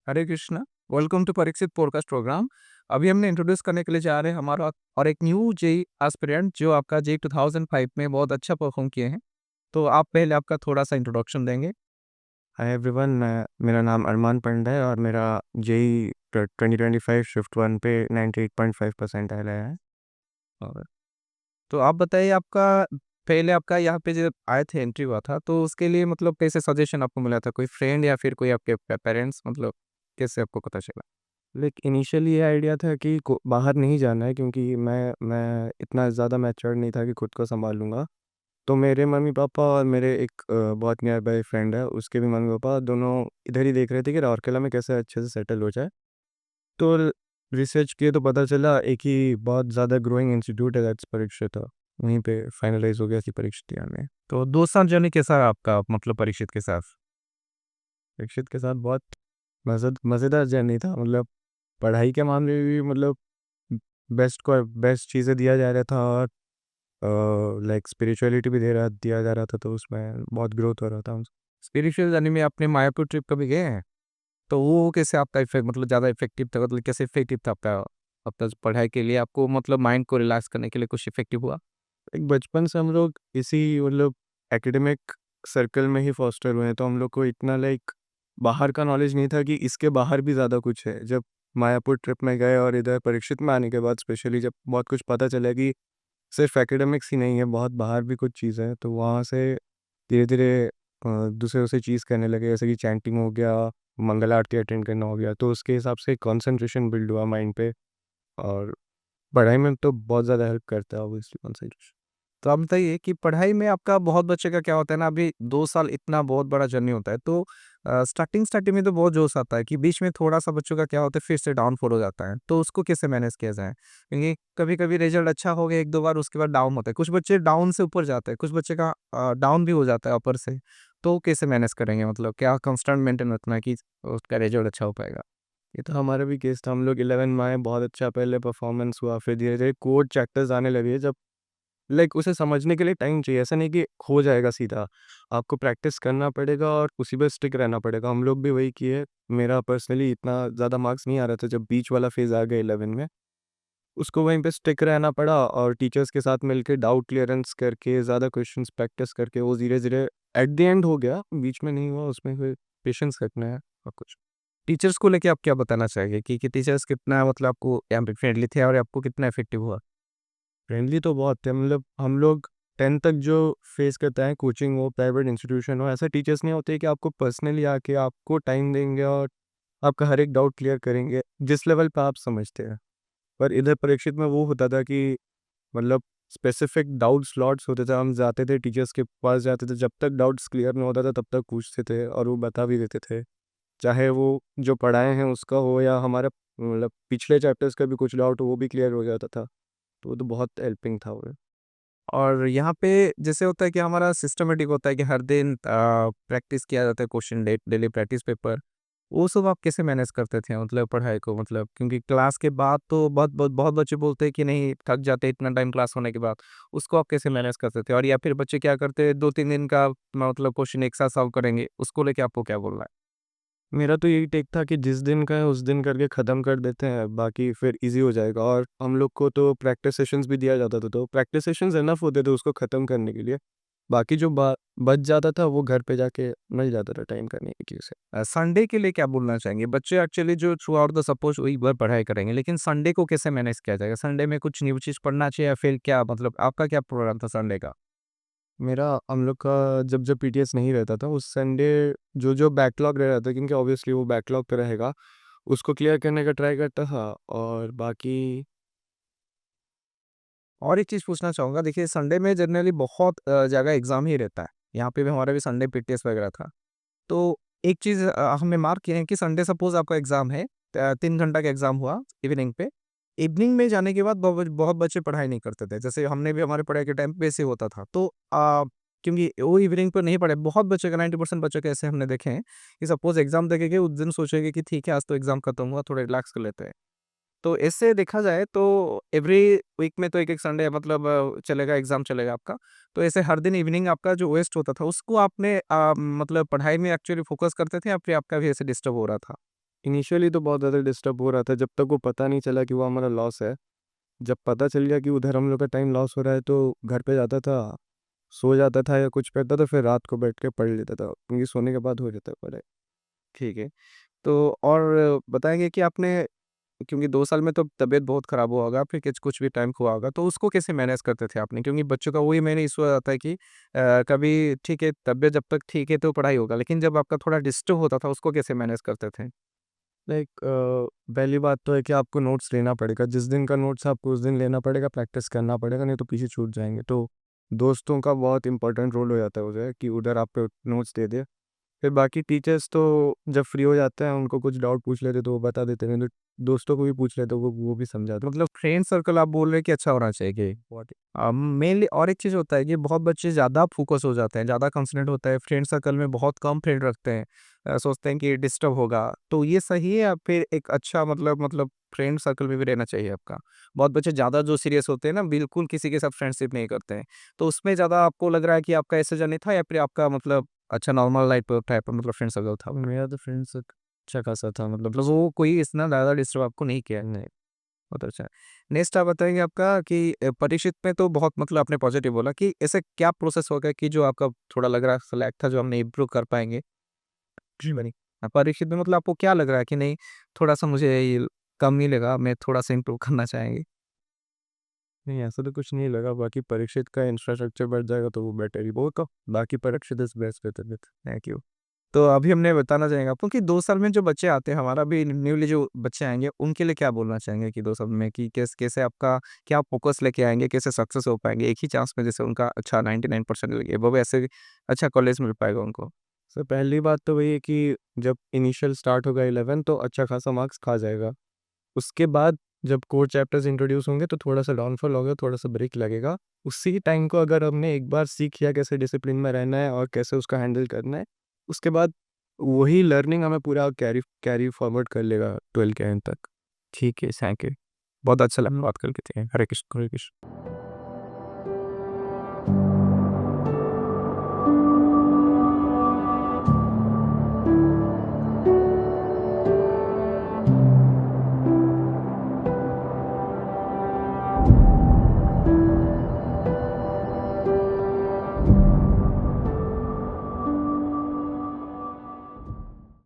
Hare Krishna. Welcome to Parikshit podcast program. अभी हमने introduce करने के लिए जा रहे हैं हमारा और एक न्यू जेई एस्पिरेंट जो आपका जेई 2005 में बहुत अच्छा परफॉर्म किए हैं। तो आप पहले आपका थोड़ा-सा इंट्रोडक्शन देंगे? हाय एवरीवन, मेरा नाम अरमान पंडा है और मेरा जेई 2025 शिफ्ट वन पे 98.5% आया है। और तो आप बताइए आपका पहले आपका यहाँ पे जब आए थे एंट्री हुआ था तो उसके लिए मतलब कैसे सजेशन आपको मिला था? कोई फ्रेंड या फिर कोई आपके पेरेंट्स मतलब कैसे आपको पता चला? लाइक इनिशियली ये आइडिया था कि बाहर नहीं जाना है, क्योंकि मैं इतना ज़्यादा मैच्योर नहीं था कि खुद को संभाल लूँगा। तो मेरे मम्मी पापा और मेरे एक बहुत नियर बाई फ्रेंड है, उसके भी मम्मी पापा दोनों इधर ही देख रहे थे कि राउरकेला में कैसे अच्छे से सेटल हो जाए। तो रिसर्च किए तो पता चला एक ही बहुत ज़्यादा ग्रोइंग इंस्टीट्यूट है, दैट्स परीक्षित। वहीं पे फाइनलाइज हो गया थी परीक्षित में। तो 2 साल जर्नी कैसा रहा आपका मतलब परीक्षित के साथ? परीक्षित के साथ बहुत मज़ेदार जर्नी था। मतलब पढ़ाई के मामले में भी मतलब बेस्ट चीज़ें दिया जा रहा था, और लाइक स्पिरिचुअलिटी भी दिया जा रहा था, तो उसमें बहुत ग्रोथ हो रहा था। स्पिरिचुअल जर्नी में आपने मायापुर ट्रिप कभी गए हैं? तो वो कैसे आपका इफ़ेक्ट मतलब ज़्यादा इफ़ेक्टिव था मतलब कैसे इफ़ेक्टिव था आपका आपका पढ़ाई के लिए आपको मतलब माइंड को रिलैक्स करने के लिए कुछ इफ़ेक्टिव हुआ? एक बचपन से हम लोग इसी मतलब एकेडमिक सर्कल में ही फॉस्टर हुए हैं, तो हम लोग को इतना लाइक बाहर का नॉलेज नहीं था कि इसके बाहर भी ज़्यादा कुछ है। जब मायापुर ट्रिप में गए और इधर परीक्षित में आने के बाद स्पेशली जब बहुत कुछ पता चला कि सिर्फ एकेडमिक्स ही नहीं है, बहुत बाहर भी कुछ चीज़ें हैं, तो वहाँ से धीरे-धीरे दूसरे-दूसरे चीज़ करने लगे, जैसे कि चैंटिंग हो गया, मंगल आरती अटेंड करना हो गया, तो उसके हिसाब से कंसंट्रेशन बिल्ड हुआ माइंड पे, और पढ़ाई में तो बहुत ज़्यादा हेल्प करता है ऑब्वियसली कंसंट्रेशन। तो आप बताइए कि पढ़ाई में आपका बहुत बच्चे का क्या होता है ना अभी 2 साल इतना बहुत बड़ा जर्नी होता है तो स्टार्टिंग में तो बहुत जोश आता है कि बीच में थोड़ा-सा बच्चों का क्या होता है फिर से डाउनफॉल हो जाता है। तो उसको कैसे मैनेज किया जाए? क्योंकि कभी-कभी रिजल्ट अच्छा हो गया 1-2 बार उसके बाद डाउन होता है। कुछ बच्चे डाउन से ऊपर जाते हैं, कुछ बच्चे का डाउन भी हो जाता है ऊपर से। तो कैसे मैनेज करेंगे मतलब क्या कांस्टेंट मेंटेन रखना है कि उसका रिजल्ट अच्छा हो पाएगा? ये तो हमारा भी केस था। हम लोग 11 में आए, बहुत अच्छा पहले परफॉर्मेंस हुआ, फिर धीरे-धीरे कोड चैप्टर्स आने लगे, जब लाइक उसे समझने के लिए टाइम चाहिए, ऐसा नहीं कि हो जाएगा सीधा। आपको प्रैक्टिस करना पड़ेगा और उसी पे स्टिक रहना पड़ेगा। हम लोग भी वही किए। मेरा पर्सनली इतना ज़्यादा मार्क्स नहीं आ रहा था जब बीच वाला फेज़ आ गया 11 में। उसको वहीं पे स्टिक रहना पड़ा और टीचर्स के साथ मिलके डाउट क्लियरेंस करके, ज़्यादा क्वेश्चंस प्रैक्टिस करके वो धीरे-धीरे एट द एंड हो गया, बीच में नहीं हुआ। उसमें फिर पेशेंस रखना है और कुछ। टीचर्स को लेके आप क्या बताना चाहेंगे कि टीचर्स कितना मतलब आपको यहाँ पे फ्रेंडली थे और आपको कितना इफेक्टिव हुआ? फ्रेंडली तो बहुत थे। मतलब हम लोग 10th तक जो फेस करते हैं, कोचिंग हो, प्राइवेट इंस्टीट्यूशन हो, ऐसे टीचर्स नहीं होते कि आपको पर्सनली आके आपको टाइम देंगे और आपका हर एक डाउट क्लियर करेंगे, जिस लेवल पे आप समझते हैं। पर इधर परीक्षित में वो होता था कि मतलब स्पेसिफिक डाउट स्लॉट्स होते थे, हम जाते थे टीचर्स के पास जाते थे, जब तक डाउट्स क्लियर नहीं होता था तब तक पूछते थे और वो बता भी देते थे। चाहे वो जो पढ़ाए हैं उसका हो या हमारा मतलब पिछले चैप्टर्स का भी कुछ डाउट हो, वो भी क्लियर हो जाता था। तो वो तो बहुत हेल्पिंग था वो। और यहाँ पे जैसे होता है कि हमारा सिस्टमैटिक होता है कि हर दिन प्रैक्टिस किया जाता है क्वेश्चन डेली प्रैक्टिस पेपर। वो सब आप कैसे मैनेज करते थे मतलब पढ़ाई को मतलब क्योंकि क्लास के बाद तो बहुत बच्चे बोलते हैं कि नहीं थक जाते इतना टाइम क्लास होने के बाद। उसको आप कैसे मैनेज करते थे? और या फिर बच्चे क्या करते हैं 2-3 दिन का मतलब क्वेश्चन एक साथ सॉल्व करेंगे, उसको लेके आपको क्या बोलना है? मेरा तो यही टेक था कि जिस दिन का है उस दिन करके ख़त्म कर देते हैं, बाकी फिर ईज़ी हो जाएगा। और हम लोग को तो प्रैक्टिस सेशंस भी दिया जाता था, तो प्रैक्टिस सेशंस इनफ होते थे उसको ख़त्म करने के लिए। बाकी जो बच जाता था वो घर पे जाके मिल जाता था टाइम करने की चीज़ से। संडे के लिए क्या बोलना चाहेंगे? बच्चे एक्चुअली जो throughout the suppose week भर पढ़ाई करेंगे, लेकिन संडे को कैसे मैनेज किया जाएगा? संडे में कुछ न्यू चीज़ पढ़ना चाहिए या फिर क्या मतलब आपका क्या प्रोग्राम था संडे का? मेरा हम लोग का जब पीटीएस नहीं रहता था उस संडे जो बैकलॉग रह रहा था, क्योंकि ऑब्वियसली वो बैकलॉग तो रहेगा, उसको क्लियर करने का ट्राई करता था। और बाकी और एक चीज़ पूछना चाहूँगा देखिए संडे में जनरली बहुत जगह एग्ज़ाम ही रहता है। यहाँ पे भी हमारा भी संडे पीटीएस वगैरह था। तो एक चीज़ हमने मार्क किया है कि संडे सपोज़ आपका एग्ज़ाम है 3 घंटा का एग्ज़ाम हुआ इवनिंग पे। इवनिंग में जाने के बाद बहुत बच्चे पढ़ाई नहीं करते थे। जैसे हमने भी हमारे पढ़ाई के टाइम पे ऐसे होता था। तो क्योंकि वो इवनिंग पे नहीं पढ़े बहुत बच्चे का 90% बच्चे को ऐसे हमने देखे हैं कि सपोज़ एग्ज़ाम देके गए उस दिन सोचेंगे कि ठीक है आज तो एग्ज़ाम खत्म हुआ थोड़ा रिलैक्स कर लेते हैं। तो ऐसे देखा जाए तो एवरी वीक में तो एक-एक संडे मतलब चलेगा एग्ज़ाम चलेगा आपका। तो ऐसे हर दिन इवनिंग आपका जो वेस्ट होता था उसको आपने मतलब पढ़ाई में एक्चुअली फ़ोकस करते थे या फिर आपका भी ऐसे डिस्टर्ब हो रहा था? इनिशियली तो बहुत ज़्यादा डिस्टर्ब हो रहा था जब तक वो पता नहीं चला कि वो हमारा लॉस है। जब पता चल गया कि उधर हम लोग का टाइम लॉस हो रहा है तो घर पे जाता था, सो जाता था या कुछ करता था, फिर रात को बैठ के पढ़ लेता था, क्योंकि सोने के बाद हो जाता है पढ़ाई। ठीक है। तो और बताएँगे कि आपने क्योंकि 2 साल में तो तबीयत बहुत खराब हुआ होगा, फिर कुछ भी टाइम हुआ होगा, तो उसको कैसे मैनेज करते थे आपने? क्योंकि बच्चों का वही मेन इश्यू आ जाता है कि कभी ठीक है, तबीयत जब तक ठीक है तो पढ़ाई होगा, लेकिन जब आपका थोड़ा डिस्टर्ब होता था, उसको कैसे मैनेज करते थे? लाइक पहली बात तो है कि आपको नोट्स लेना पड़ेगा, जिस दिन का नोट्स आपको उस दिन लेना पड़ेगा, प्रैक्टिस करना पड़ेगा, नहीं तो पीछे छूट जाएँगे। तो दोस्तों का बहुत इंपॉर्टेंट रोल हो जाता है उधर कि उधर आपको नोट्स दे दे। फिर बाकी टीचर्स तो जब फ्री हो जाते हैं, उनको कुछ डाउट पूछ लेते तो वो बता देते हैं, नहीं तो दोस्तों को भी पूछ लेते वो भी समझाते हैं। मतलब फ्रेंड सर्कल आप बोल रहे हैं कि अच्छा होना चाहिए। मेनली और एक चीज़ होता है कि बहुत बच्चे ज़्यादा फ़ोकस हो जाते हैं, ज़्यादा कंसंट्रेट होता है, फ्रेंड सर्कल में बहुत कम फ्रेंड रखते हैं। सोचते हैं कि डिस्टर्ब होगा, तो ये सही है या फिर एक अच्छा मतलब फ्रेंड सर्कल में भी रहना चाहिए आपका? बहुत बच्चे ज़्यादा जो सीरियस होते हैं ना, बिल्कुल किसी के साथ फ्रेंडशिप नहीं करते हैं। तो उसमें ज़्यादा आपको लग रहा है कि आपका ऐसा जर्नी था या फिर आपका मतलब अच्छा नॉर्मल लाइफ टाइप मतलब फ्रेंड सर्कल था? मेरा तो फ्रेंड सर्कल अच्छा खासा था, मतलब मतलब वो कोई इतना ज़्यादा डिस्टर्ब आपको नहीं किया? नहीं। बहुत अच्छा। नेक्स्ट आप बताएँगे आपका कि परीक्षित में तो बहुत मतलब आपने पॉज़िटिव बोला कि ऐसे क्या प्रोसेस होगा कि जो आपका थोड़ा लग रहा है स्लैक था जो हमने इम्प्रूव कर पाएँगे? जी बनी। परीक्षित में मतलब आपको क्या लग रहा है कि नहीं थोड़ा-सा मुझे ये कम ही लगा, मैं थोड़ा-सा इम्प्रूव करना चाहेंगे? नहीं, ऐसा तो कुछ नहीं लगा, बाकी परीक्षित का इंफ्रास्ट्रक्चर बढ़ जाएगा तो वो बेटर ही होगा। बाकी Parikshit is best with it. Thank you. तो अभी हमने बताना चाहेंगे आपको कि 2 साल में जो बच्चे आते हैं हमारा अभी न्यूली जो बच्चे आएँगे उनके लिए क्या बोलना चाहेंगे कि 2 साल में कि कैसे आपका क्या फ़ोकस लेके आएँगे, कैसे सक्सेस हो पाएँगे? एक ही चांस में जैसे उनका अच्छा 99% लगे वो वैसे अच्छा कॉलेज मिल पाएगा उनको? सर पहली बात तो वही है कि जब इनिशियल स्टार्ट होगा 11 तो अच्छा खासा मार्क्स खा जाएगा। उसके बाद जब कोर चैप्टर्स इंट्रोड्यूस होंगे तो थोड़ा-सा डाउनफॉल होगा, थोड़ा-सा ब्रेक लगेगा। उसी टाइम को अगर हमने एक बार सीख लिया कैसे डिसिप्लिन में रहना है और कैसे उसका हैंडल करना है, उसके बाद वही लर्निंग हमें पूरा कैरी कैरी फॉरवर्ड कर लेगा 12 के एंड तक। ठीक है, थैंक यू। बहुत अच्छा लगा बात करके। हरे कृष्ण, हरे कृष्ण।